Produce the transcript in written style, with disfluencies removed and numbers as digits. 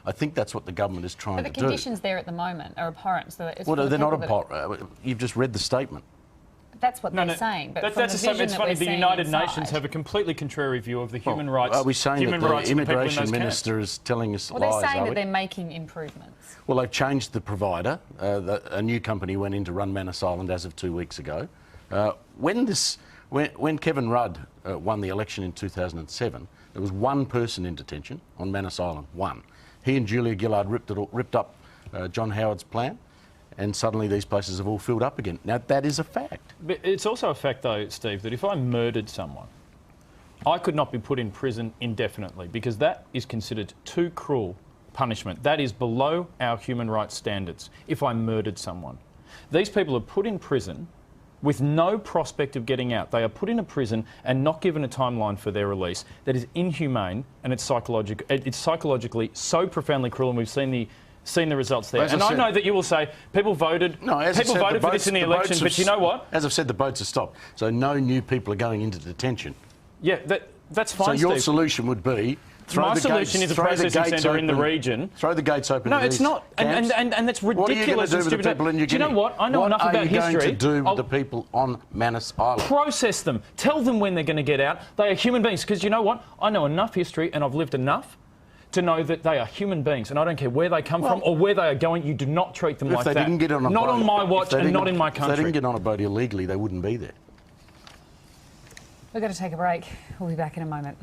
I think that's what the government is trying to do. But the conditions there at the moment are abhorrent. So it's Well, they're not abhorrent. You've just read the statement. That's what they're saying. But that's a statement. It's funny. The United Nations have a completely contrary view of the human rights. Are we saying that the immigration minister is telling us lies? Well, they're saying that they're making improvements. Well, they've changed the provider. A new company went in to run Manus Island as of 2 weeks ago. When Kevin Rudd won the election in 2007, there was one person in detention on Manus Island. One. He and Julia Gillard ripped up John Howard's plan. And suddenly these places have all filled up again. Now, that is a fact. But it's also a fact, though, Steve, that if I murdered someone, I could not be put in prison indefinitely because that is considered too cruel punishment. That is below our human rights standards if I murdered someone. These people are put in prison with no prospect of getting out. They are put in a prison and not given a timeline for their release. That is inhumane and it's psychologically so profoundly cruel, and we've seen the results there. And I know that you will say people voted for this in the election, but you know what? As I've said, the boats are stopped, so no new people are going into detention. Yeah, that's fine, So your solution would be my solution is a processing centre in the region. Throw the gates open. No, it's not, and that's ridiculous. What are you going to do with the people in New Guinea? Do you know what? I know enough about history. What are you going to do with the people on Manus Island? Process them. Tell them when they're going to get out. They are human beings. Because you know what? I know enough history, and I've lived enough to know that they are human beings, and I don't care where they come from or where they are going. You do not treat them like that. Not on my watch and not in my country. If they didn't get on a boat illegally, they wouldn't be there. We've got to take a break. We'll be back in a moment.